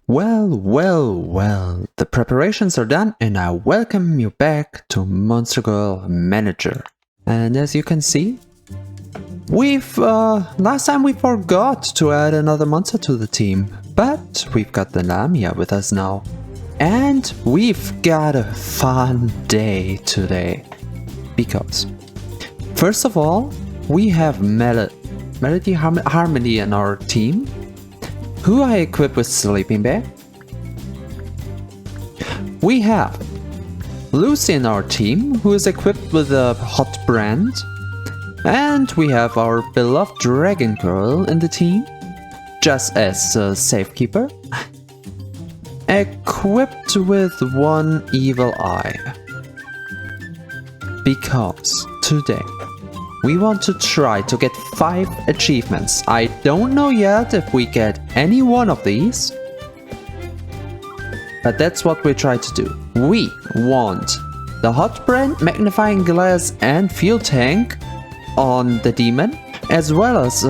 Well, the preparations are done and I welcome you back to Monster Girl Manager. And as you can see, last time we forgot to add another monster to the team, but we've got the Lamia with us now. And we've got a fun day today, because first of all, we have Melody Harmony in our team, who I equip with Sleeping Bag. We have Lucy in our team, who is equipped with a Hot Brand. And we have our beloved Dragon Girl in the team, just as a Safekeeper, equipped with one Evil Eye. Because today we want to try to get 5 achievements. I don't know yet if we get any one of these, but that's what we try to do. We want the Hot Brand, Magnifying Glass and Fuel Tank on the Demon, as well as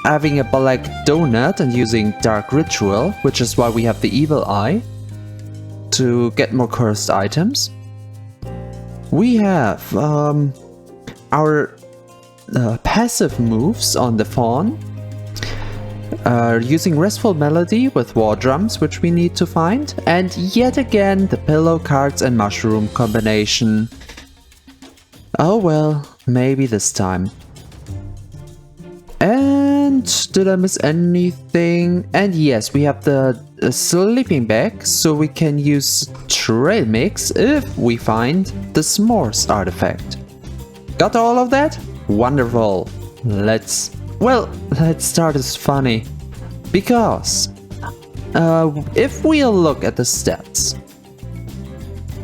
having a Black Donut and using Dark Ritual, which is why we have the Evil Eye, to get more cursed items. We have our passive moves on the Fawn, using Restful Melody with War Drums, which we need to find, and yet again the Pillow Cards and Mushroom combination. Oh well, maybe this time. And did I miss anything? And yes, we have the Sleeping Bag, so we can use Trail Mix if we find the S'mores artifact. Got all of that? Wonderful. Let's start as funny. Because if we look at the stats,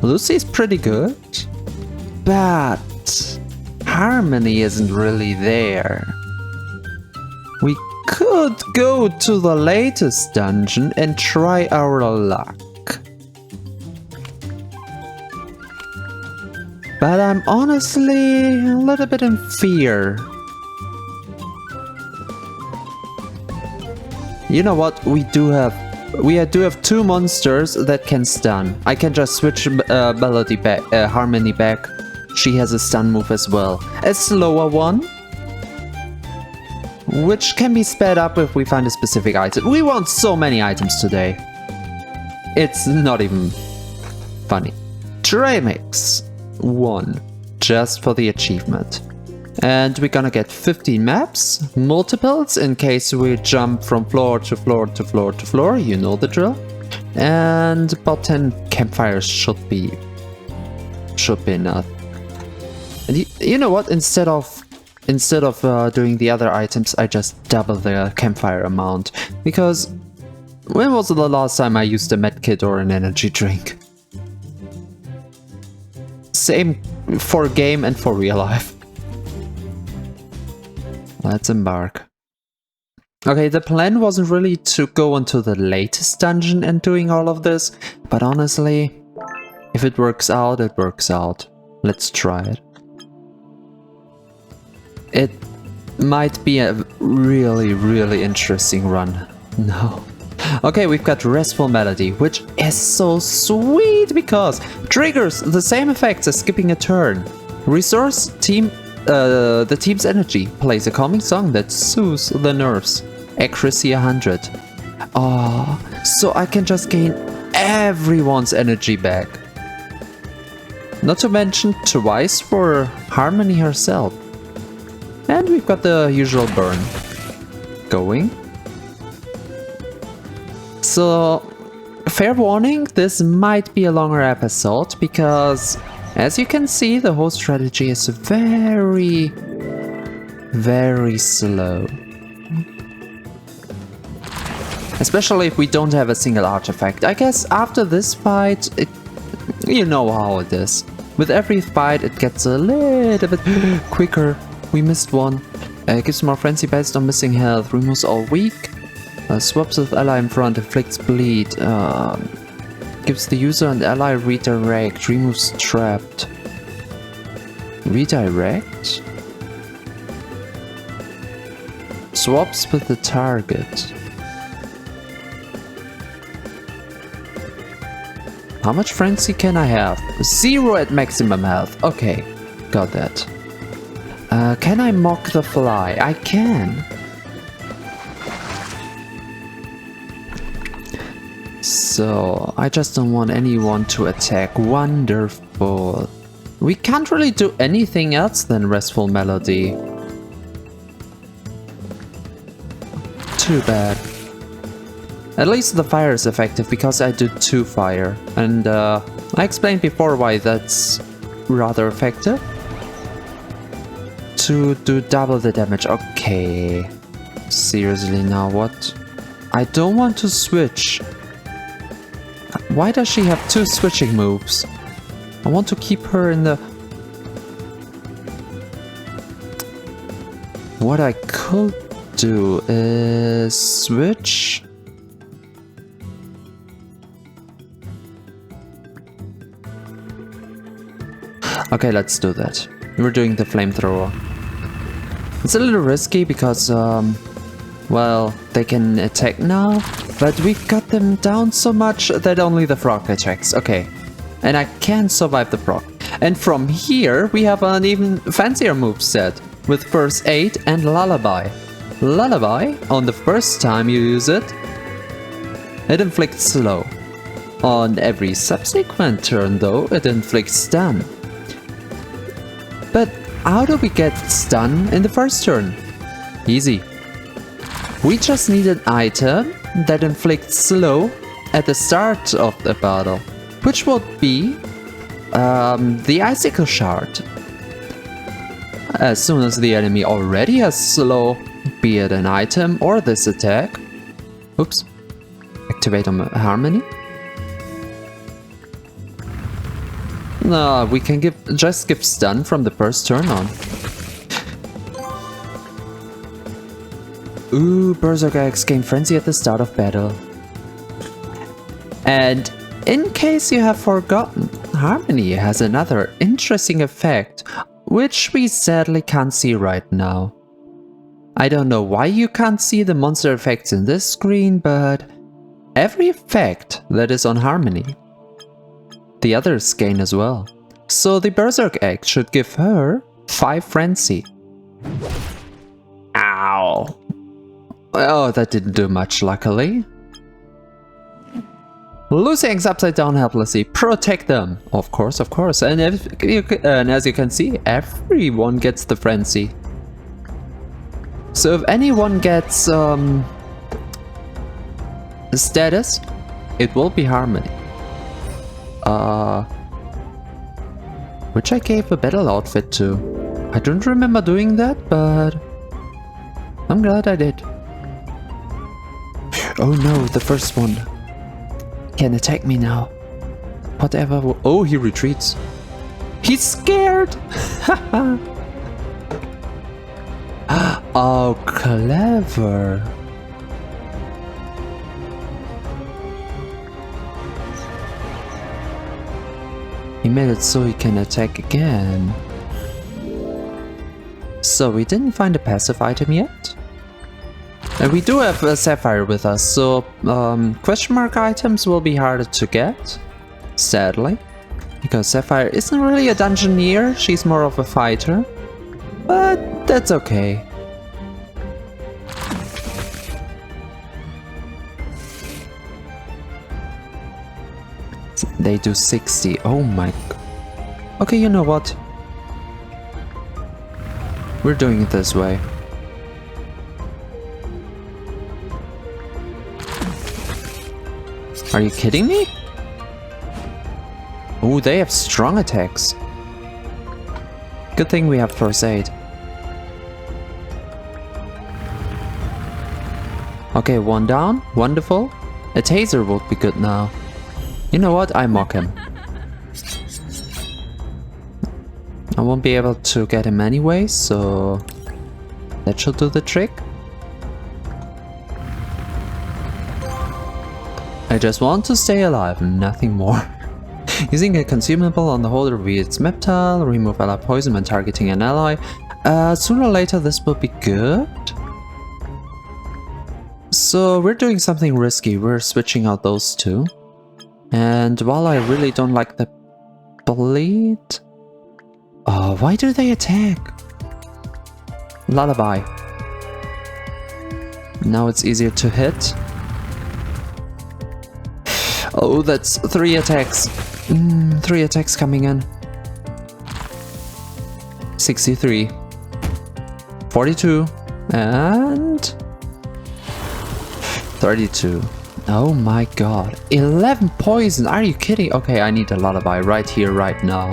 Lucy's pretty good, but Harmony isn't really there. We could go to the latest dungeon and try our luck. But I'm honestly a little bit in fear. You know what? We do have 2 monsters that can stun. I can just switch Harmony back. She has a stun move as well. A slower one, which can be sped up if we find a specific item. We want so many items today. It's not even funny. Tray Mix 1, just for the achievement. And we're gonna get 15 maps, multiples in case we jump from floor to floor to floor to floor, you know the drill. And about 10 campfires should be enough. And you know what? Instead of doing the other items, I just double the campfire amount. Because when was the last time I used a medkit or an energy drink? Same for game and for real life. Let's embark. Okay, the plan wasn't really to go into the latest dungeon and doing all of this, but honestly, if it works out, it works out. Let's try it. It might be a really interesting run. No. Okay, we've got Restful Melody, which is so sweet because triggers the same effects as skipping a turn. Restores the team's energy. Plays a calming song that soothes the nerves. Accuracy 100. Oh, so I can just gain everyone's energy back. Not to mention twice for Harmony herself. And we've got the usual burn going. So, fair warning, this might be a longer episode because, as you can see, the whole strategy is very slow. Especially if we don't have a single artifact. I guess after this fight, you know how it is. With every fight it gets a little bit quicker. We missed one. Gives more frenzy based on missing health. Removes all weak. Swaps with ally in front. Inflicts bleed. Gives the user and ally redirect. Removes trapped. Redirect? Swaps with the target. How much frenzy can I have? 0 at maximum health. Okay, got that. Can I mock the fly? I can. So, I just don't want anyone to attack. Wonderful. We can't really do anything else than Restful Melody. Too bad. At least the fire is effective because I do 2 fire. And I explained before why that's rather effective. To do double the damage. Okay. Seriously now, what? I don't want to switch. Why does she have 2 switching moves? I want to keep her in the... What I could do is switch. Okay, let's do that. We're doing the flamethrower. It's a little risky because, well, they can attack now, but we got them down so much that only the frog attacks. Okay, and I can survive the frog. And from here, we have an even fancier moveset with First Aid and Lullaby. Lullaby, on the first time you use it, it inflicts slow. On every subsequent turn, though, it inflicts stun. But how do we get stun in the first turn? Easy. We just need an item that inflicts slow at the start of the battle, which would be the Icicle Shard. As soon as the enemy already has slow, be it an item or this attack. Oops. Activate on Harmony. No, we can just give stun from the first turn on. Ooh, Berserker X gain Frenzy at the start of battle. And in case you have forgotten, Harmony has another interesting effect, which we sadly can't see right now. I don't know why you can't see the monster effects in this screen, but every effect that is on Harmony, the others gain as well. So the Berserk Egg should give her 5 Frenzy. Ow! Oh, that didn't do much, luckily. Loose eggs upside down helplessly. Protect them! Of course, of course. And as you can see, everyone gets the Frenzy. So if anyone gets status, it will be Harmony. Which I gave a battle outfit to. I don't remember doing that, but I'm glad I did. Oh no, the first one can attack me now. Whatever. Oh, he retreats. He's scared! Oh, clever. He made it so he can attack again. So we didn't find a passive item yet. And we do have a Sapphire with us, so question mark items will be harder to get, sadly. Because Sapphire isn't really a dungeoneer, she's more of a fighter. But that's okay. They do 60. Oh my... Okay, you know what? We're doing it this way. Are you kidding me? Oh, they have strong attacks. Good thing we have First Aid. Okay, 1 down. Wonderful. A taser would be good now. You know what? I mock him. I won't be able to get him anyway, so that should do the trick. I just want to stay alive, nothing more. Using a consumable on the holder via its map tile, remove ally poison when targeting an ally. Sooner or later this will be good. So we're doing something risky, we're switching out those two. And while I really don't like the bleed... Oh, why do they attack? Lullaby. Now it's easier to hit. Oh, that's 3 attacks. 3 attacks coming in. 63. 42. And... 32. Oh my god. 11 poison. Are you kidding? Okay, I need a lullaby right here, right now.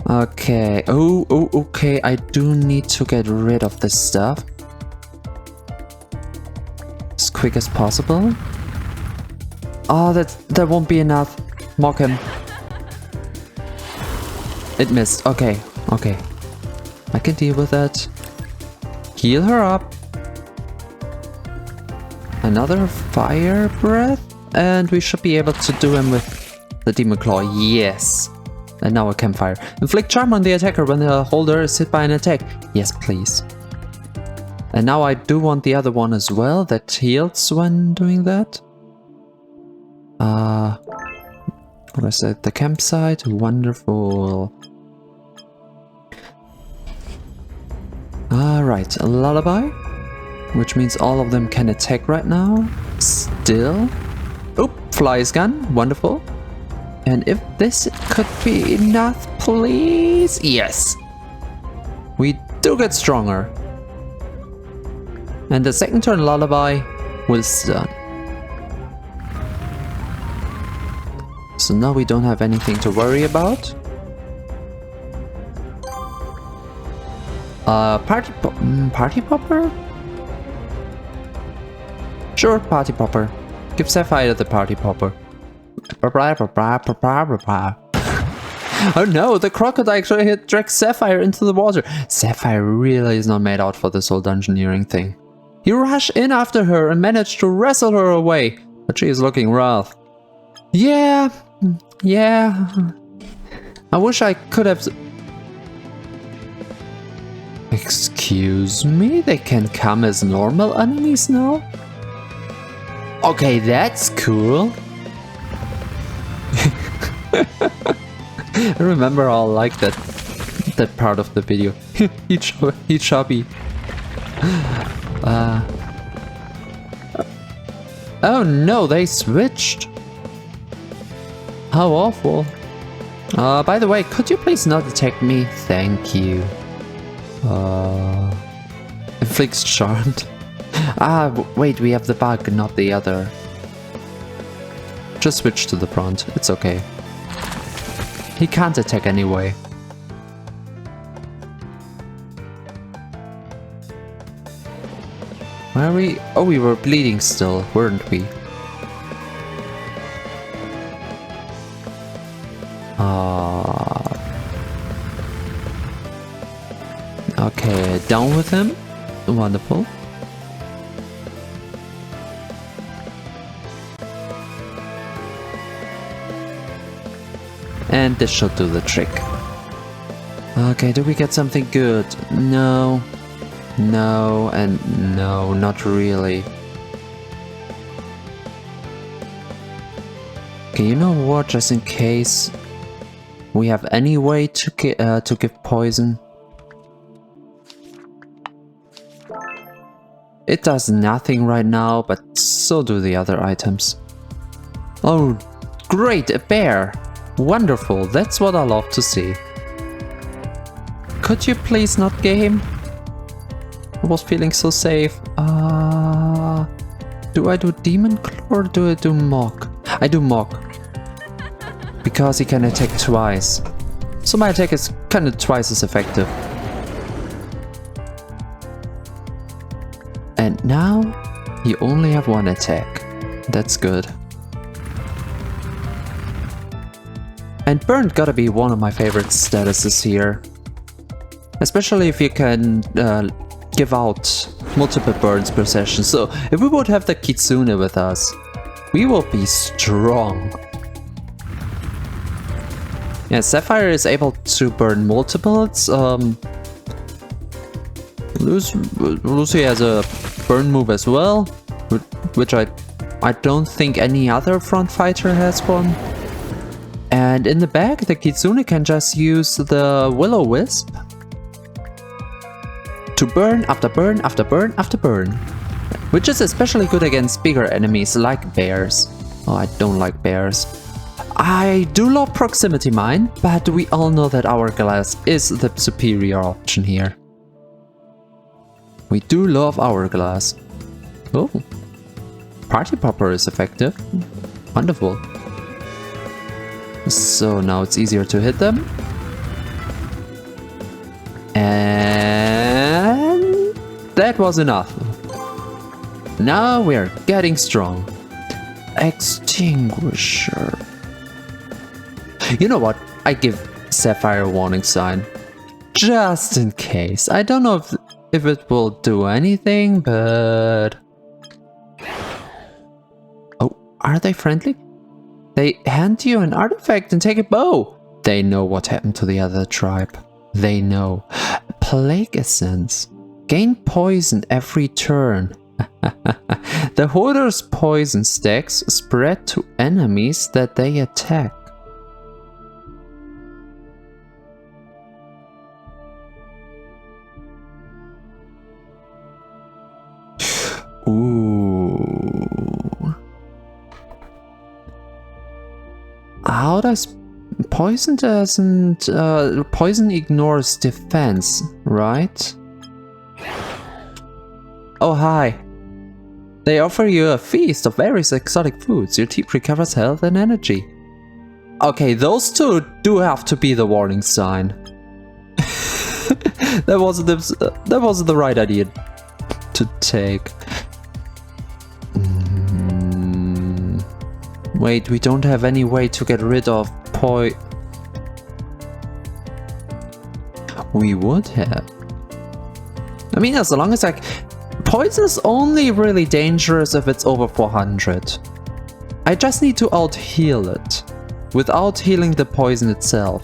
Okay. Oh, okay. I do need to get rid of this stuff as quick as possible. Oh, that won't be enough. Mock him. It missed. Okay, okay. I can deal with that. Heal her up. Another fire breath. And we should be able to do him with the demon claw. Yes. And now a campfire. Inflict charm on the attacker when the holder is hit by an attack. Yes, please. And now I do want the other one as well. That heals when doing that. What is it? The campsite? Wonderful. Alright, a lullaby. Which means all of them can attack right now. Still. Oop, fly's gun. Wonderful. And if this could be enough, please. Yes. We do get stronger. And the second turn lullaby will stun. So now we don't have anything to worry about. Party popper? Sure, party popper. Give Sapphire the party popper. Oh no, the crocodile actually dragged Sapphire into the water. Sapphire really is not made out for this whole dungeoneering thing. He rushed in after her and managed to wrestle her away, but she is looking rough. Yeah. I wish I could have... Excuse me? They can come as normal enemies now? Okay, that's cool. I remember I liked that part of the video. He chubby. Oh no, they switched. How awful. By the way, could you please not attack me? Thank you. Inflicts charmed. Wait, we have the bug, not the other. Just switch to the front, it's okay. He can't attack anyway. Where are we? Oh, we were bleeding still, weren't we? Okay, down with him. Wonderful. And this should do the trick. Okay, do we get something good? No. No, and no, not really. Okay, you know what? Just in case we have any way to give poison. It does nothing right now, but so do the other items. Oh, great, a bear! Wonderful, that's what I love to see. Could you please not game? I was feeling so safe. Do I do Demon Claw or do I do Mock? I do Mock. Because he can attack twice. So my attack is kinda twice as effective. And now, you only have one attack. That's good. And Burned gotta be one of my favorite statuses here. Especially if you can give out multiple burns per session. So if we would have the Kitsune with us, we will be strong. Yeah, Sapphire is able to burn multiples. Lucy has a burn move as well, which I don't think any other front fighter has one. And in the back, the Kitsune can just use the Will-O-Wisp to burn after burn after burn after burn, which is especially good against bigger enemies like bears. Oh, I don't like bears. I do love Proximity Mine, but we all know that Hourglass is the superior option here. We do love Hourglass. Oh, Party Popper is effective. Wonderful. So now it's easier to hit them. And that was enough. Now we're getting strong. Extinguisher. You know what? I give Sapphire a warning sign. Just in case. I don't know if it will do anything, but... Oh, are they friendly? They hand you an artifact and take a bow. They know what happened to the other tribe. They know. Plague Essence. Gain poison every turn. The Hoarder's poison stacks spread to enemies that they attack. Ooh. How does poison doesn't poison ignores defense, right? Oh hi. They offer you a feast of various exotic foods. Your team recovers health and energy. Okay, those two do have to be the warning sign. that wasn't the right idea to take. Wait, we don't have any way to get rid of We would have. I mean, as long as poison is only really dangerous if it's over 400. I just need to out-heal it, without healing the poison itself.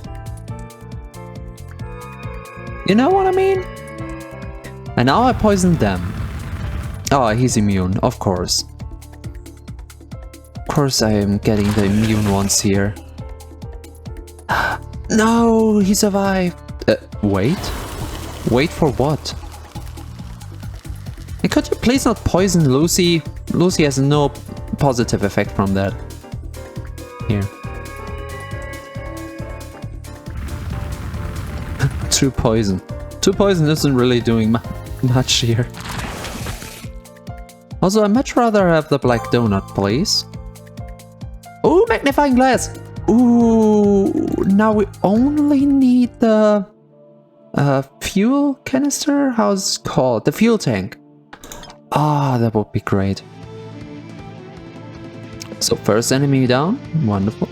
You know what I mean? And now I poisoned them. Oh, he's immune, of course. Of course I am getting the immune ones here. No, he survived. Wait? Wait for what? And could you please not poison Lucy? Lucy has no positive effect from that. Here. 2 poison. 2 poison isn't really doing much here. Also, I'd much rather have the black donut, please. Ooh, magnifying glass! Ooh, now we only need the fuel canister? How's it called? The fuel tank. Ah, that would be great. So first enemy down. Wonderful.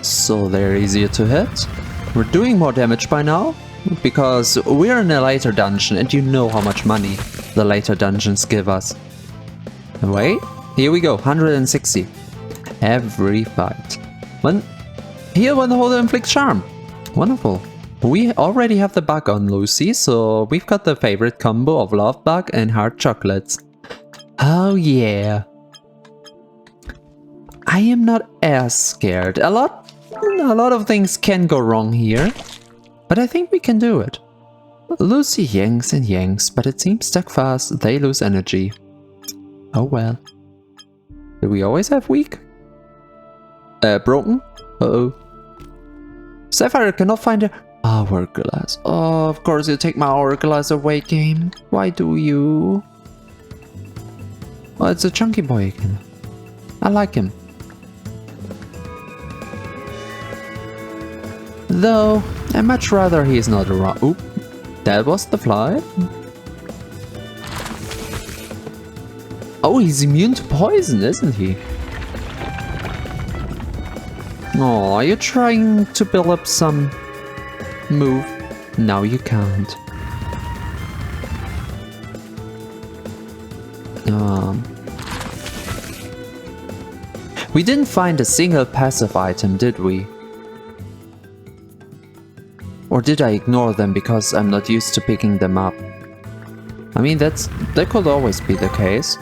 So they're easier to hit. We're doing more damage by now, because we're in a later dungeon and you know how much money the later dungeons give us. Wait, here we go, 160. Every fight. Heal when the holder inflicts charm. Wonderful. We already have the bug on Lucy, so we've got the favorite combo of love bug and hard chocolates. Oh yeah. I am not as scared. A lot of things can go wrong here, but I think we can do it. Lucy yanks and yanks, but it seems stuck fast. They lose energy. Oh well. Do we always have weak? Broken? Uh-oh. Sapphire cannot find a hourglass. Oh, of course you take my hourglass away, game. Why do you? Oh, it's a chunky boy again. I like him. Though, I'd much rather he is not around. Oop, that was the fly. Oh, he's immune to poison, isn't he? Oh, are you trying to build up some move? Now you can't. We didn't find a single passive item, did we? Or did I ignore them because I'm not used to picking them up? I mean, that could always be the case.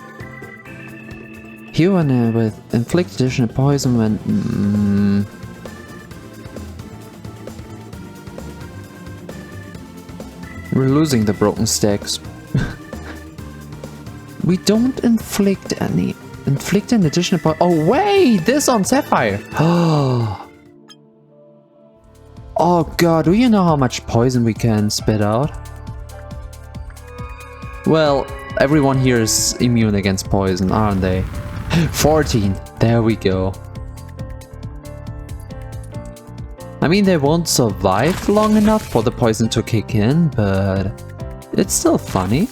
Human with inflict additional poison when... We're losing the broken stacks. We don't inflict an additional poison. Oh wait, this on Sapphire. Oh god, do you know how much poison we can spit out? Well, everyone here is immune against poison, aren't they? 14, there we go. I mean, they won't survive long enough for the poison to kick in, but it's still funny.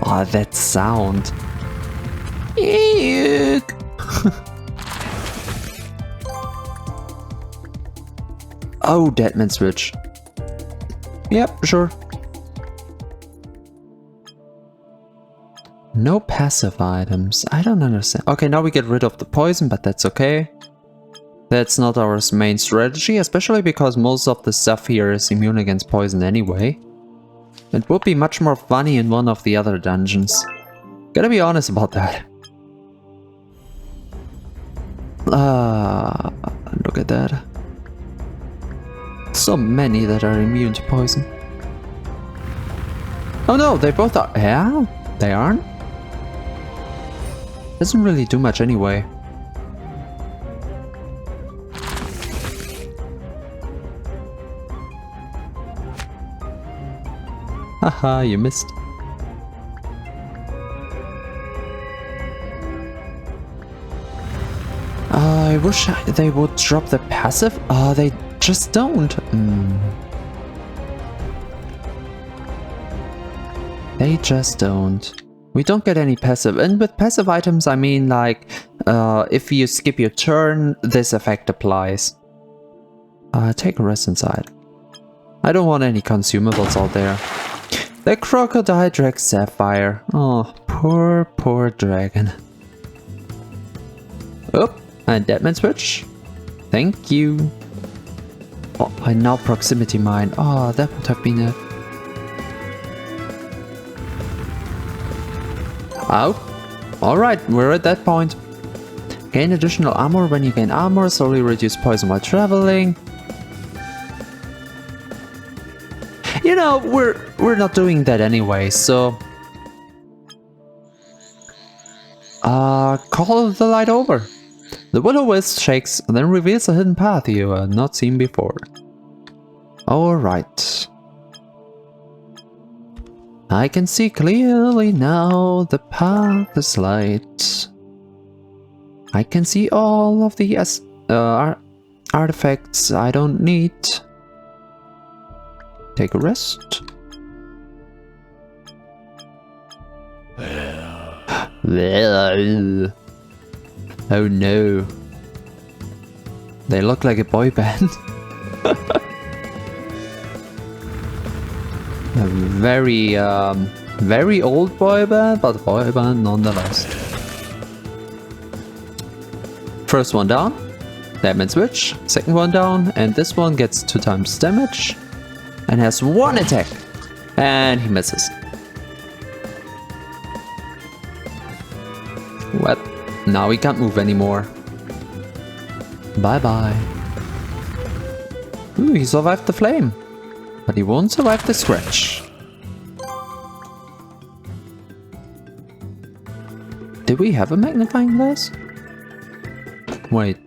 Oh, that sound. Eek. Oh, Deadman Switch. Yep, sure. No passive items. I don't understand. Okay, now we get rid of the poison, but that's okay. That's not our main strategy, especially because most of the stuff here is immune against poison anyway. It would be much more funny in one of the other dungeons. Gotta be honest about that. Look at that. So many that are immune to poison. Oh no, they both are. Yeah, they aren't. Doesn't really do much anyway. Haha, you missed. I wish they would drop the passive. They just don't. They just don't. We don't get any passive, and with passive items I mean like if you skip your turn, this effect applies. Take a rest inside. I don't want any consumables out there. The crocodile drag sapphire. Oh, poor dragon. Oh, and Deadman Switch. Thank you. Oh, I now proximity mine. Oh, that would have been a... Out. Alright, we're at that point. Gain additional armor when you gain armor, slowly reduce poison while traveling. You know, we're not doing that anyway, so... call the light over. The will-o-wisp shakes and then reveals a hidden path you had not seen before. Alright. I can see clearly now, the path is light. I can see all of the artifacts I don't need. Take a rest. Oh no. They look like a boy band. A very old boy band, but a boy band nonetheless. First one down, Deadman Switch. Second one down, and this one gets 2 times damage and has 1 attack, and he misses. Well, now he can't move anymore. Bye bye. Ooh, he survived the flame. But he won't survive the scratch. Did we have a magnifying glass? Wait.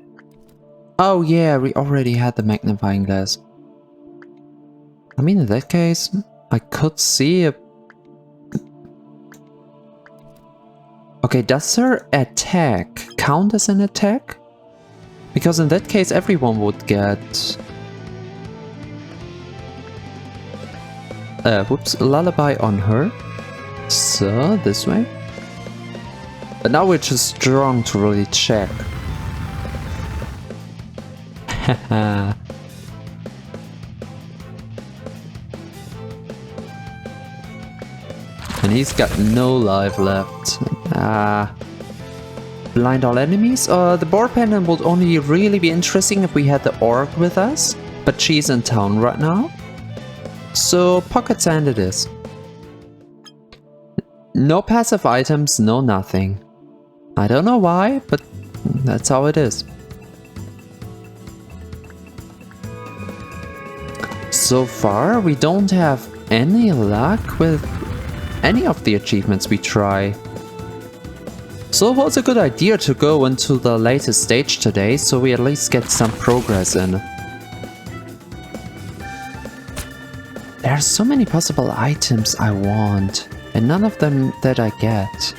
Oh yeah, we already had the magnifying glass. I mean, in that case, I could see a... Okay, does her attack count as an attack? Because in that case, everyone would get... whoops, lullaby on her. So, this way. But now we're too strong to really check. Haha. And he's got no life left. Blind all enemies? The board pendant would only really be interesting if we had the orc with us. But she's in town right now. So pocket sand it is. No passive items, no nothing. I don't know why, but that's how it is. So far, we don't have any luck with any of the achievements we try. So it was a good idea to go into the latest stage today, so we at least get some progress in. There are so many possible items I want, and none of them that I get.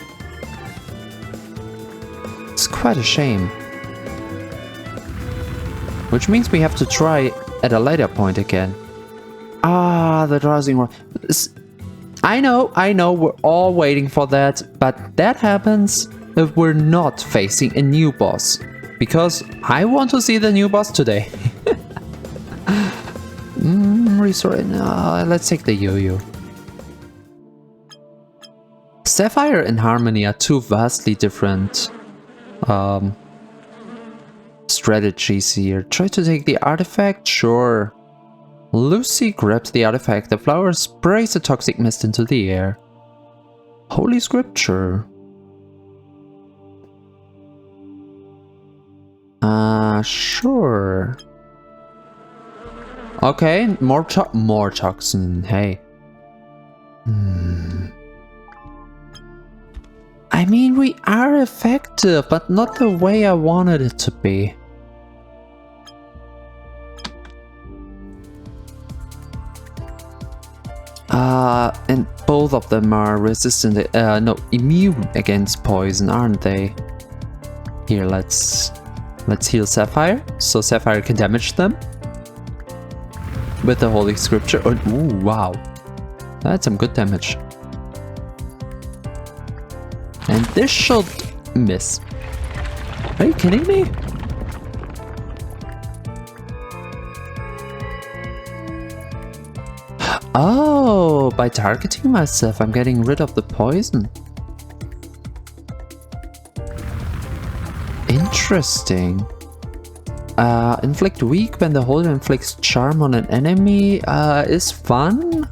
It's quite a shame. Which means we have to try at a later point again. Ah, the drowsing one. I know, we're all waiting for that, but that happens if we're not facing a new boss. Because I want to see the new boss today. Resource. No, let's take the yo-yo. Sapphire and Harmony are two vastly different strategies here. Try to take the artifact? Sure. Lucy grabs the artifact. The flower sprays a toxic mist into the air. Holy scripture. Sure. Okay, more toxin. Hey. I mean, we are effective, but not the way I wanted it to be. And both of them are resistant, no, immune against poison, aren't they? Here, let's heal Sapphire, so Sapphire can damage them. With the Holy Scripture. Oh, ooh, wow. That's some good damage. And this should miss. Are you kidding me? Oh, by targeting myself, I'm getting rid of the poison. Interesting. Inflict weak when the holder inflicts charm on an enemy is fun.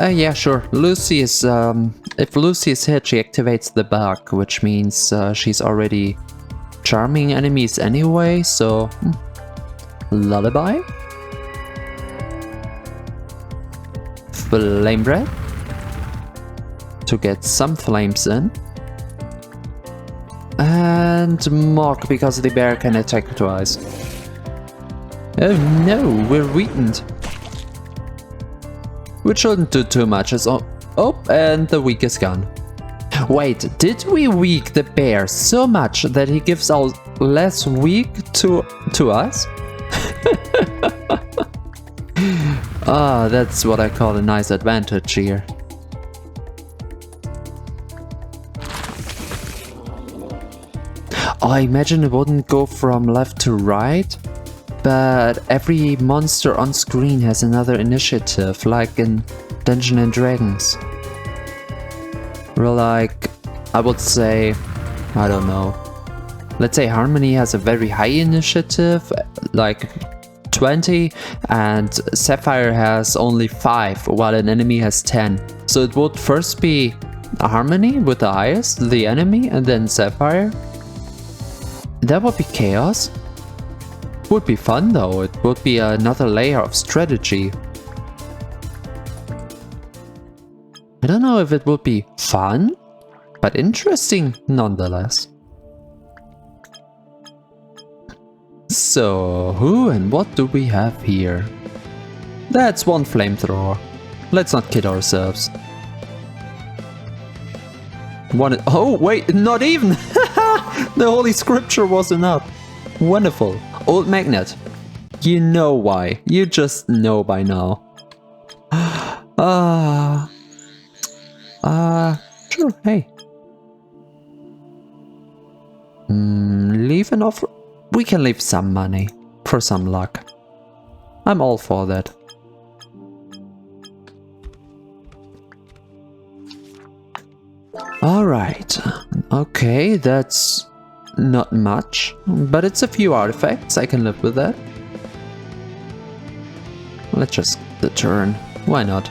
Yeah, sure. Lucy is, if Lucy is hit, she activates the bug, which means she's already charming enemies anyway, so... Lullaby? Flame Breath? To get some flames in. And Mock, because the bear can attack twice. Oh no, we're weakened. Which shouldn't do too much. Oh, and the weak is gone. Wait, did we weak the bear so much that he gives out less weak to us? Ah, that's what I call a nice advantage here. I imagine it wouldn't go from left to right, but every monster on screen has another initiative, like in Dungeons and Dragons. Or like, I would say, I don't know. Let's say Harmony has a very high initiative, like 20, and Sapphire has only 5, while an enemy has 10. So it would first be Harmony with the highest, the enemy, and then Sapphire. That would be chaos. Would be fun though, it would be another layer of strategy. I don't know if it would be fun, but interesting nonetheless. So, who and what do we have here? That's one flamethrower. Let's not kid ourselves. Oh wait, not even! The Holy Scripture was enough. Wonderful. Old Magnet. You know why. You just know by now. Sure, hey. Leave an offer. We can leave some money for some luck. I'm all for that. Alright. Okay, that's not much, but it's a few artifacts. I can live with that. Let's just skip the turn. Why not?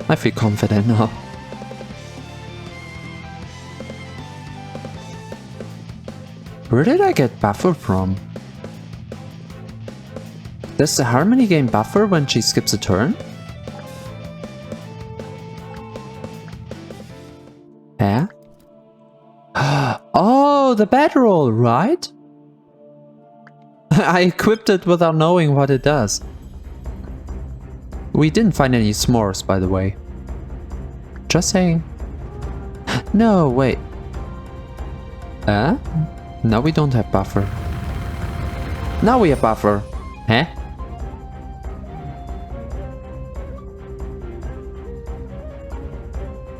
I feel confident now. Where did I get buffer from? Does the Harmony gain buffer when she skips a turn? Yeah? Oh, the bedroll, right? I equipped it without knowing what it does. We didn't find any s'mores, by the way. Just saying. No, wait. Now we don't have buffer. Now we have buffer. Huh?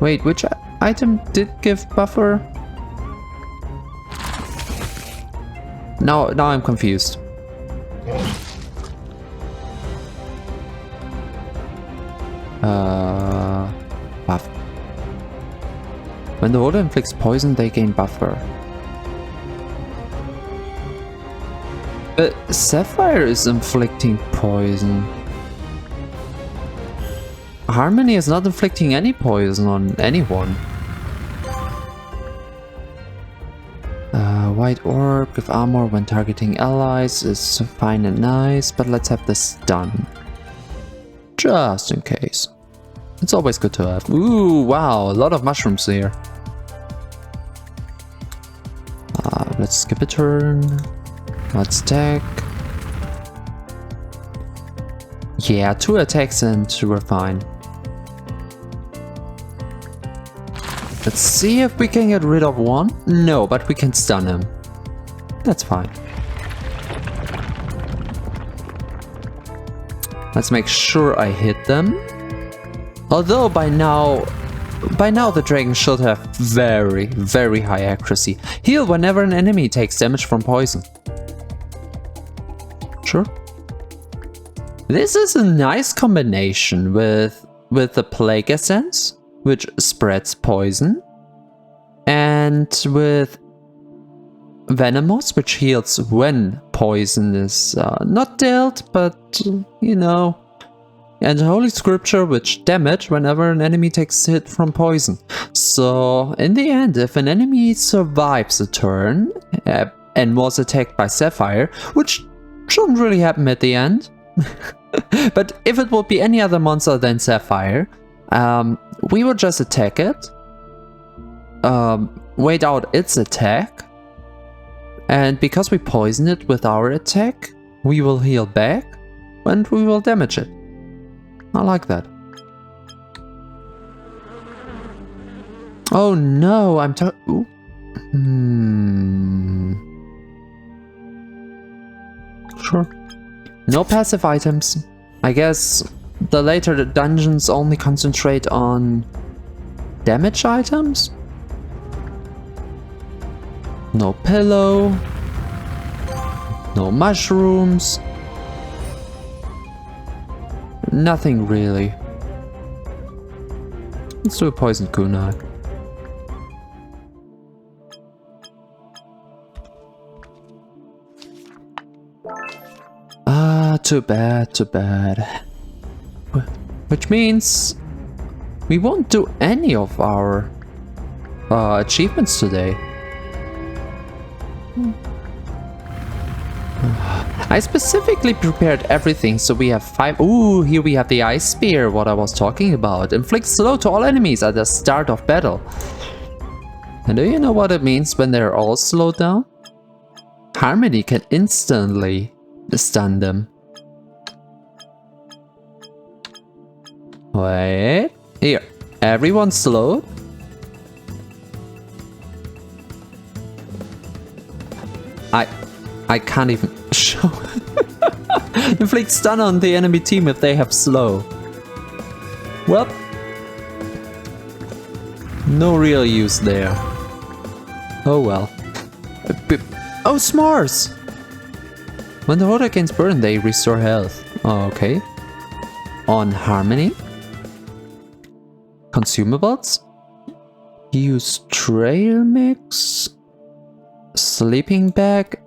Wait, which item did give buffer? Now I'm confused. Buff. When the holder inflicts poison, they gain buffer. But Sapphire is inflicting poison. Harmony is not inflicting any poison on anyone. White orb, give armor when targeting allies is fine and nice, but let's have this stun. Just in case. It's always good to have. Ooh, wow, a lot of mushrooms here. Let's skip a turn. Let's attack. Yeah, 2 attacks and we're fine. Let's see if we can get rid of one. No, but we can stun him. That's fine. Let's make sure I hit them. Although by now the dragon should have very, very high accuracy. Heal whenever an enemy takes damage from poison. Sure. This is a nice combination with the Plague Essence, which spreads poison, and with Venomous, which heals when poison is not dealt, but you know, and Holy Scripture, which damage whenever an enemy takes a hit from poison. So in the end, if an enemy survives a turn and was attacked by Sapphire, which shouldn't really happen at the end, but if it would be any other monster than Sapphire, we would just attack it, wait out its attack, and because we poison it with our attack, we will heal back and we will damage it. I like that. Oh no, I'm Sure. No passive items. I guess the later dungeons only concentrate on damage items? No pillow. No mushrooms. Nothing really. Let's do a poison kunai. Too bad, too bad. Which means we won't do any of our achievements today. I specifically prepared everything so we have 5. Ooh, here we have the ice spear, what I was talking about. Inflicts slow to all enemies at the start of battle. And do you know what it means when they're all slowed down? Harmony can instantly stun them. Wait, here, everyone slowed? I can't even show. Inflict stun on the enemy team if they have slow. Well, no real use there. Oh well. Oh, s'mores! When the water gains burn, they restore health. Oh, okay. On Harmony. consumables. Use trail mix. Sleeping bag.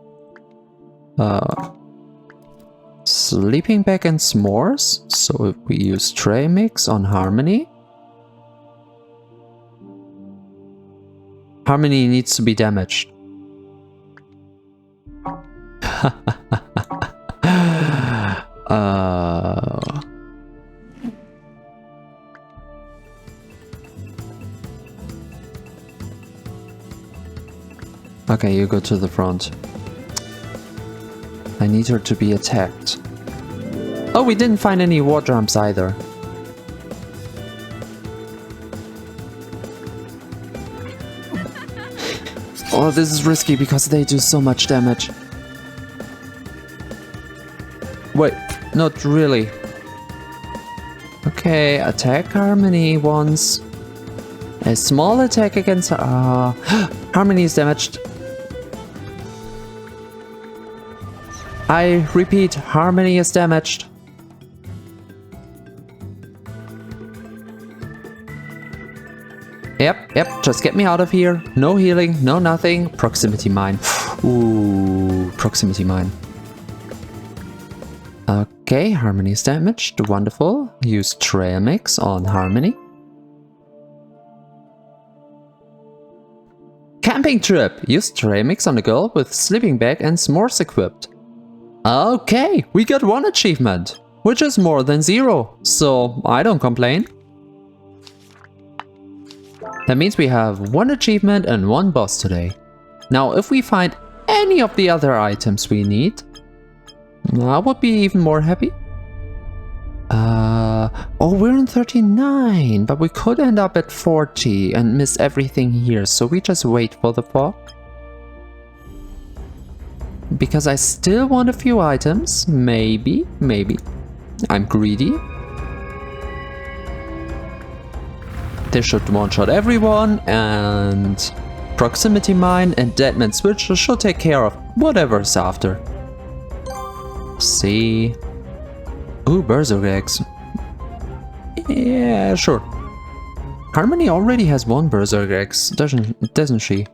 Sleeping bag and s'mores. So if we use trail mix on Harmony. Harmony needs to be damaged. Okay, you go to the front. I need her to be attacked. Oh, we didn't find any war drums either. Oh, this is risky because they do so much damage. Wait, not really. Okay, attack Harmony once. A small attack against Harmony is damaged. I repeat, Harmony is damaged. Yep, just get me out of here. No healing, no nothing. Proximity mine. Ooh, proximity mine. Okay, Harmony is damaged. Wonderful. Use trail mix on Harmony. Camping trip. Use trail mix on a girl with sleeping bag and s'mores equipped. Okay, we got 1 achievement, which is more than 0, so I don't complain. That means we have 1 achievement and 1 boss today. Now, if we find any of the other items we need, I would be even more happy. Oh, we're on 39, but we could end up at 40 and miss everything here, so we just wait for the fog. Because I still want a few items. Maybe. I'm greedy. They should one-shot everyone, and proximity mine and deadman switch should take care of whatever's after. See. Ooh, berserk eggs. Yeah, sure. Harmony already has 1 berserk eggs, doesn't she?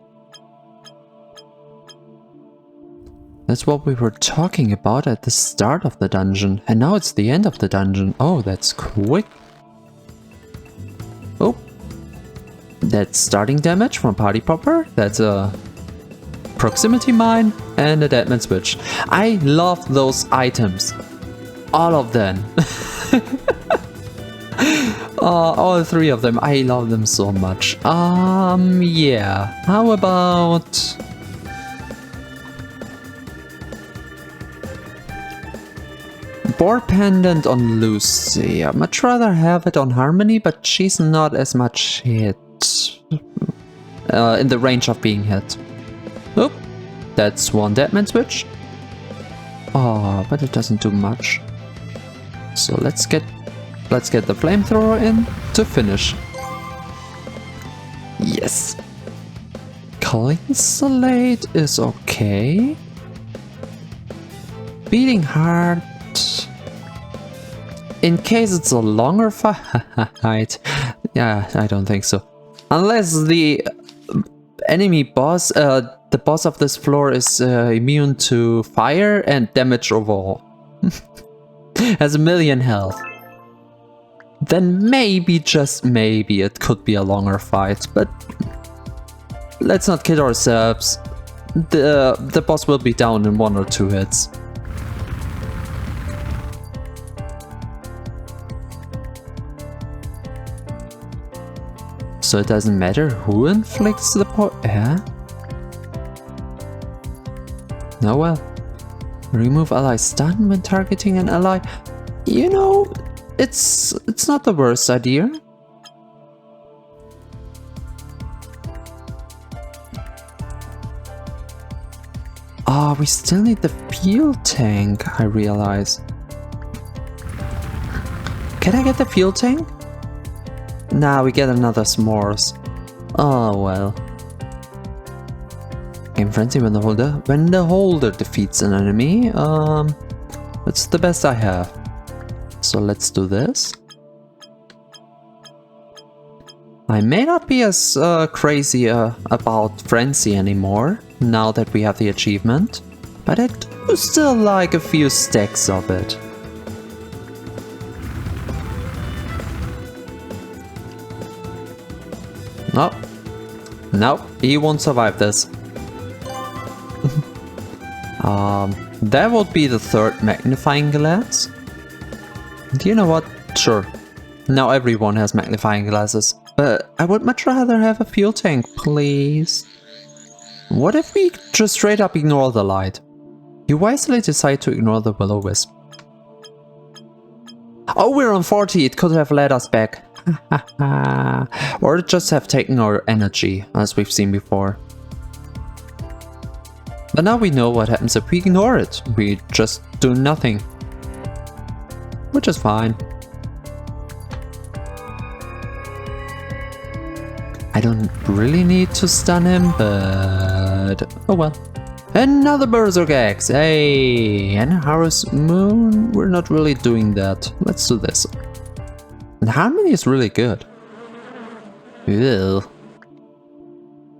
That's what we were talking about at the start of the dungeon, and now it's the end of the dungeon. Oh, that's quick. Oh, that's starting damage from Party Popper. That's a proximity mine and a deadman switch. I love those items. All of them. All 3 of them. I love them so much. Yeah. How about... Boar pendant on Lucy. I'd much rather have it on Harmony, but she's not as much hit. In the range of being hit. Oop, that's 1 deadman switch. Oh, but it doesn't do much. So let's get the flamethrower in to finish. Yes. Clean slate is okay. Beating heart. In case it's a longer fight. Yeah, I don't think so. Unless the enemy boss, the boss of this floor is immune to fire and damage overall. Has 1,000,000 health. Then maybe, just maybe, it could be a longer fight, but let's not kid ourselves. The boss will be down in 1 or 2 hits. So it doesn't matter who inflicts the yeah? No, well. Remove ally stun when targeting an ally. You know, it's not the worst idea. Ah, we still need the fuel tank, I realize. Can I get the fuel tank? Nah, we get another s'mores. Oh well. Game frenzy when the holder defeats an enemy. That's the best I have. So let's do this. I may not be as crazy about Frenzy anymore, now that we have the achievement, but I do still like a few stacks of it. Nope. Nope, he won't survive this. That would be the third magnifying glass. Do you know what? Sure. Now everyone has magnifying glasses. But I would much rather have a fuel tank, please. What if we just straight up ignore the light? You wisely decide to ignore the will-o-wisp. Oh, we're on 40, it could have led us back. Or just have taken our energy, as we've seen before. But now we know what happens if we ignore it. We just do nothing. Which is fine. I don't really need to stun him, but oh well. Another Berserk Axe! Hey! And Harvest Moon? We're not really doing that. Let's do this. And Harmony is really good. Ew.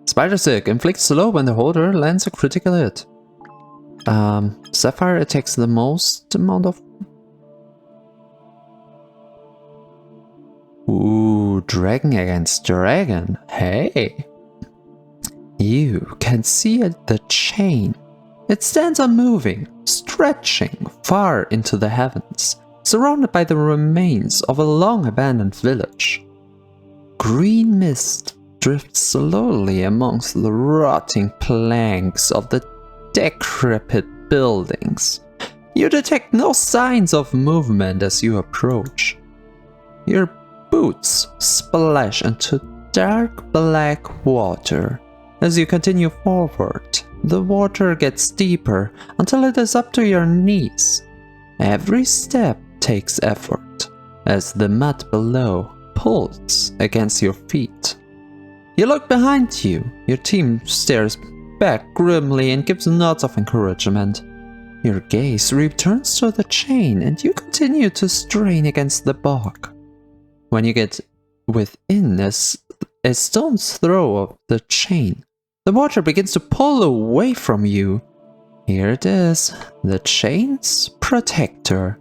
Spider Silk inflicts slow when the holder lands a critical hit. Sapphire attacks the most amount of... Ooh, dragon against dragon. Hey! You can see the chain. It stands unmoving, stretching far into the heavens, surrounded by the remains of a long abandoned village. Green mist drifts slowly amongst the rotting planks of the decrepit buildings. You detect no signs of movement as you approach. Your boots splash into dark black water. As you continue forward, the water gets deeper until it is up to your knees. Every step takes effort, as the mud below pulls against your feet. You look behind you. Your team stares back grimly and gives nods of encouragement. Your gaze returns to the chain and you continue to strain against the bog. When you get within a stone's throw of the chain, the water begins to pull away from you. Here it is, the chain's protector.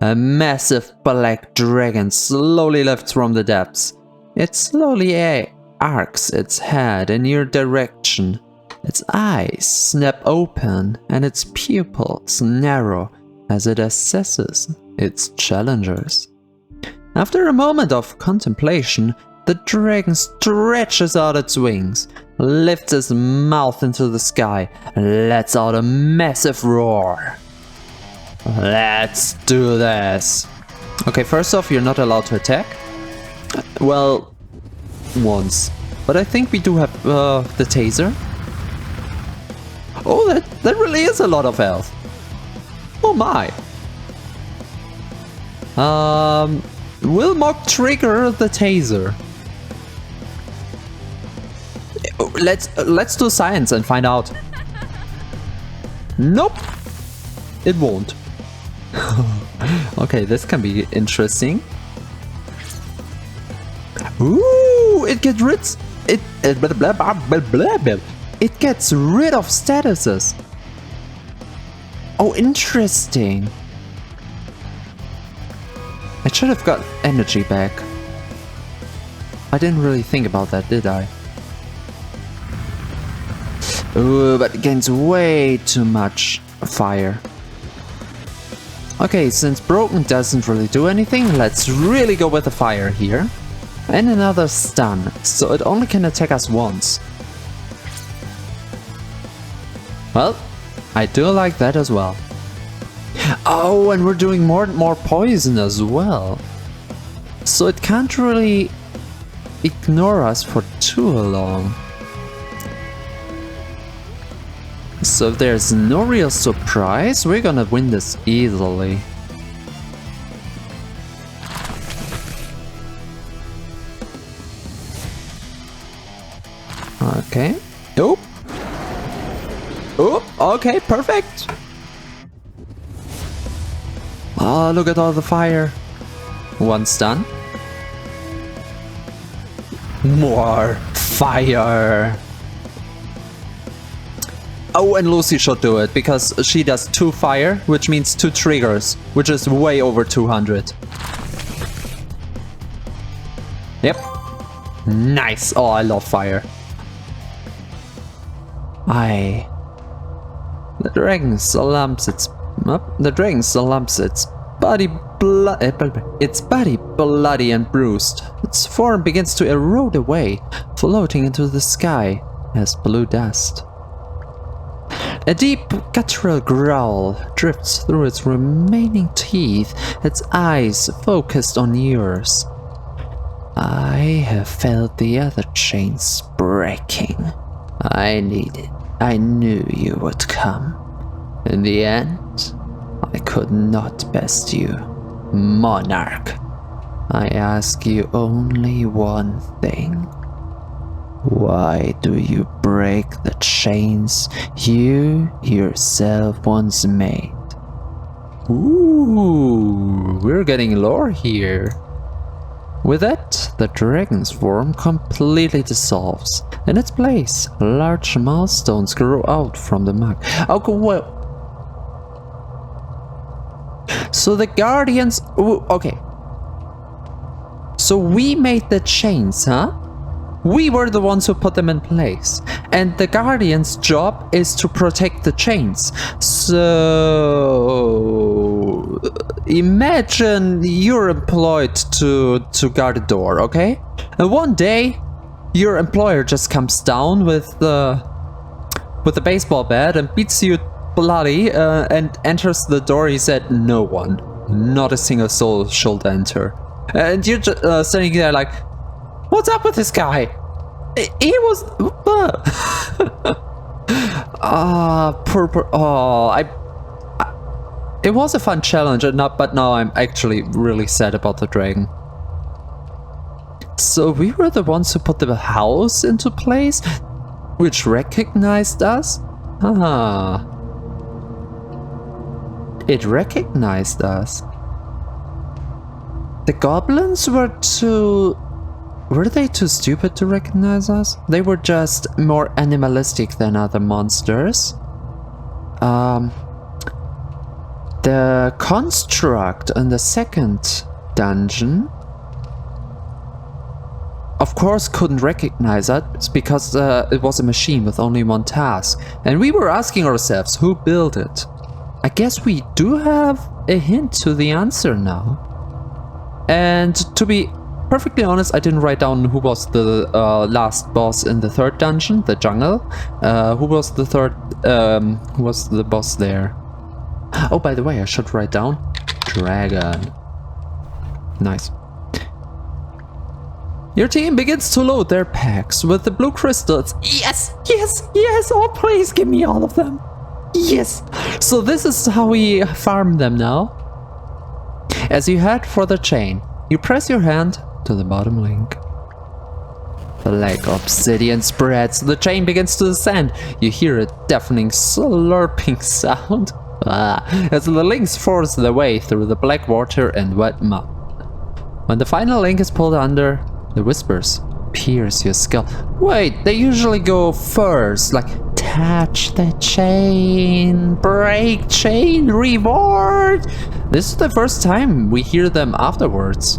A massive black dragon slowly lifts from the depths. It slowly arcs its head in your direction. Its eyes snap open and its pupils narrow as it assesses its challengers. After a moment of contemplation, the dragon stretches out its wings, lifts its mouth into the sky, and lets out a massive roar. Let's do this. Okay, first off, you're not allowed to attack. Well, once. But I think we do have the taser. Oh, that really is a lot of health. Oh my. Will Mog trigger the taser? Let's do science and find out. Nope, it won't. Okay, this can be interesting. Ooh, it gets rid. It gets rid of statuses. Oh, interesting. I should have got energy back. I didn't really think about that, did I? Ooh, but it gains way too much fire. Okay, since broken doesn't really do anything, let's really go with the fire here. And another stun, so it only can attack us once. Well, I do like that as well. Oh, and we're doing more and more poison as well. So it can't really ignore us for too long. So if there's no real surprise, we're gonna win this easily. Okay. Oop. Oop. Okay, perfect. Oh, look at all the fire. One stun. More fire. Oh, and Lucy should do it, because she does 2 fire, which means 2 triggers, which is way over 200. Yep. Nice. Oh, I love fire. The dragon slumps its... the dragon slumps its body bloody and bruised. Its form begins to erode away, floating into the sky as blue dust. A deep guttural growl drifts through its remaining teeth, its eyes focused on yours. I have felt the other chains breaking. I knew you would come. In the end, I could not best you, Monarch. I ask you only one thing. Why do you break the chains you yourself once made? Ooh, we're getting lore here. With that, the dragon's form completely dissolves. In its place, large milestones grow out from the muck. Okay, well... So the guardians... Ooh, okay. So we made the chains, huh? We were the ones who put them in place. And the guardian's job is to protect the chains. So... Imagine you're employed to guard a door, okay? And one day, your employer just comes down with the baseball bat and beats you bloody and enters the door. He said, no one, not a single soul should enter. And you're just standing there like, what's up with this guy? He was... It was a fun challenge, but now I'm actually really sad about the dragon. So we were the ones who put the house into place, which recognized us? Ah. It recognized us. The goblins were too... Were they too stupid to recognize us? They were just more animalistic than other monsters. The construct in the second dungeon, of course, couldn't recognize us because it was a machine with only one task. And we were asking ourselves, who built it? I guess we do have a hint to the answer now. And to be perfectly honest, I didn't write down who was the last boss in the third dungeon, the jungle. Who was the boss there? Oh, by the way, I should write down dragon. Nice. Your team begins to load their packs with the blue crystals. Yes, yes, yes, oh please give me all of them. Yes. So this is how we farm them now. As you head for the chain, you press your hand to the bottom link. The like obsidian spreads, the chain begins to descend. You hear a deafening slurping sound. As the links force their way through the black water and wet mud. When the final link is pulled under, the whispers pierce your skull. Wait, they usually go first, like touch the chain, break chain, reward. This is the first time we hear them afterwards.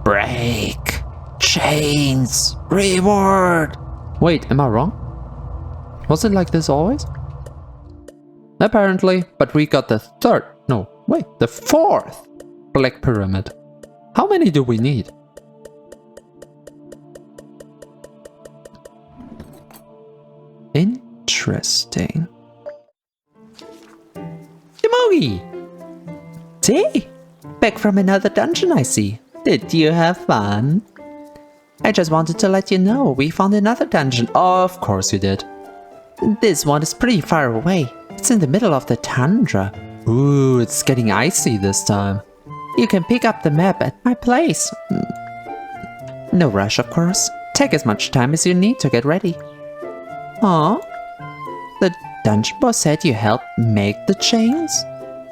Break chains, reward. Wait, am I wrong? Was it like this always? Apparently, but we got the the fourth black pyramid. How many do we need? Interesting. Demogi! Hey! Back from another dungeon, I see. Did you have fun? I just wanted to let you know we found another dungeon. Of course you did. This one is pretty far away. It's in the middle of the tundra. Ooh, it's getting icy this time. You can pick up the map at my place. No rush, of course. Take as much time as you need to get ready. Aw. The dungeon boss said you helped make the chains?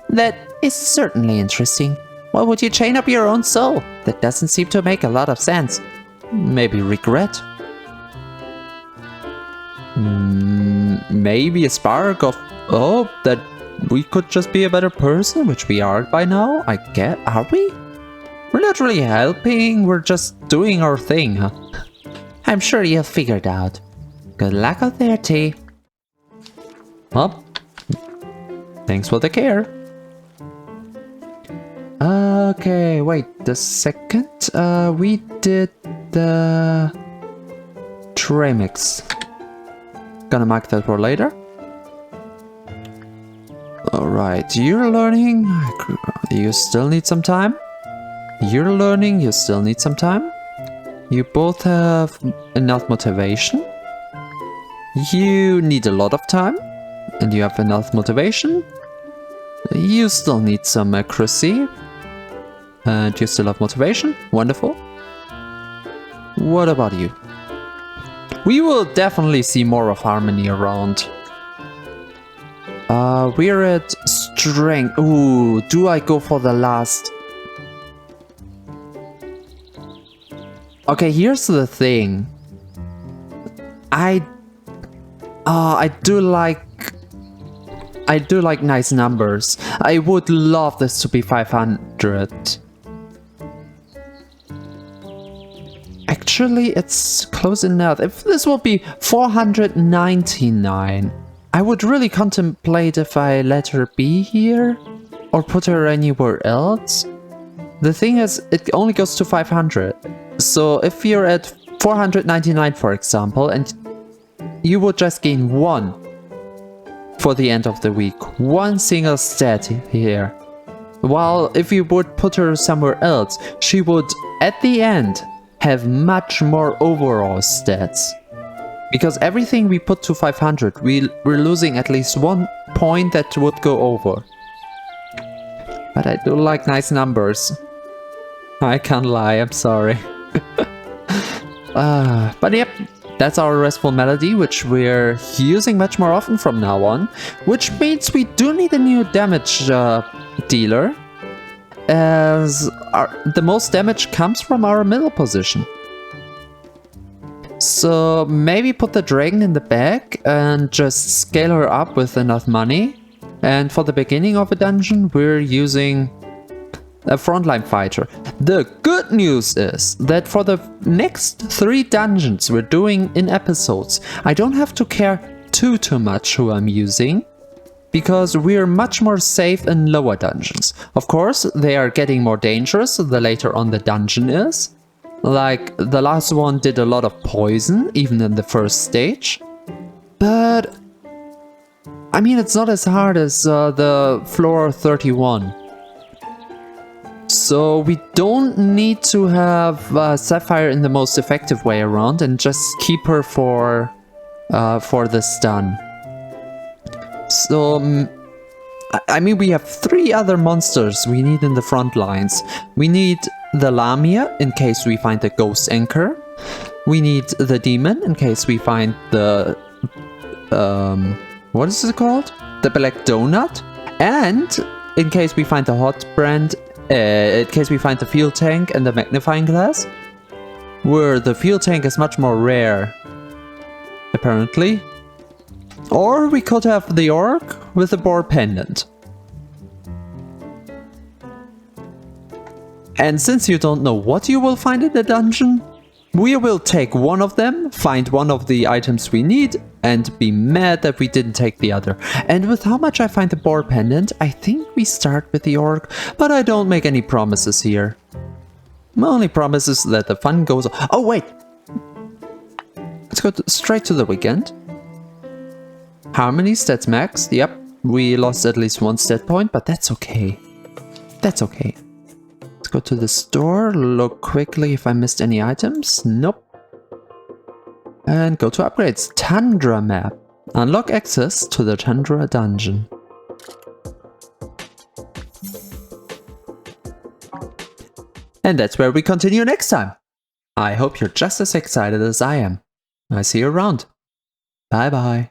That is certainly interesting. Why would you chain up your own soul? That doesn't seem to make a lot of sense. Maybe regret? Maybe a spark of hope that we could just be a better person, which we are by now, I guess. Are we? We're not really helping, we're just doing our thing, huh? I'm sure you'll figure it out. Good luck out there, T. Well, thanks for the care. Okay, wait a second. We did the tray mix. Gonna mark that for later. Alright, you're learning. You still need some time. You're learning. You still need some time. You both have enough motivation. You need a lot of time. And you have enough motivation. You still need some accuracy. And you still have motivation. Wonderful. What about you? We will definitely see more of harmony around. We're at strength. Ooh, do I go for the last? Okay, here's the thing. I do like nice numbers. I would love this to be 500. Actually, it's close enough. If this will be 499, I would really contemplate if I let her be here or put her anywhere else. The thing is, it only goes to 500. So if you're at 499, for example, and you would just gain 1 for the end of the week. 1 single stat here. While if you would put her somewhere else, she would, at the end, have much more overall stats. Because everything we put to 500, we're losing at least 1 point that would go over. But I do like nice numbers. I can't lie, I'm sorry. But yep, that's our restful melody, which we're using much more often from now on. Which means we do need a new damage dealer, as the most damage comes from our middle position. So maybe put the dragon in the back and just scale her up with enough money. And for the beginning of a dungeon, we're using a frontline fighter. The good news is that for the next 3 dungeons we're doing in episodes, I don't have to care too much who I'm using, because we're much more safe in lower dungeons. Of course, they are getting more dangerous the later on the dungeon is. Like, the last one did a lot of poison, even in the first stage. But, I mean, it's not as hard as the floor 31. So we don't need to have Sapphire in the most effective way around and just keep her for the stun. So, I mean, we have 3 other monsters we need in the front lines. We need the Lamia in case we find the Ghost Anchor. We need the Demon in case we find the... what is it called? The Black Donut. And in case we find the Hot Brand, in case we find the Fuel Tank and the Magnifying Glass. Where the Fuel Tank is much more rare, apparently. Or we could have the Orc with the Boar Pendant. And since you don't know what you will find in the dungeon, we will take one of them, find one of the items we need, and be mad that we didn't take the other. And with how much I find the Boar Pendant, I think we start with the Orc, but I don't make any promises here. My only promise is that the fun goes on. Oh wait! Let's go straight to the weekend. Harmony stats max. Yep, we lost at least 1 stat point, but that's okay. That's okay. Let's go to the store, look quickly if I missed any items. Nope. And go to upgrades. Tundra map. Unlock access to the Tundra dungeon. And that's where we continue next time. I hope you're just as excited as I am. I see you around. Bye bye.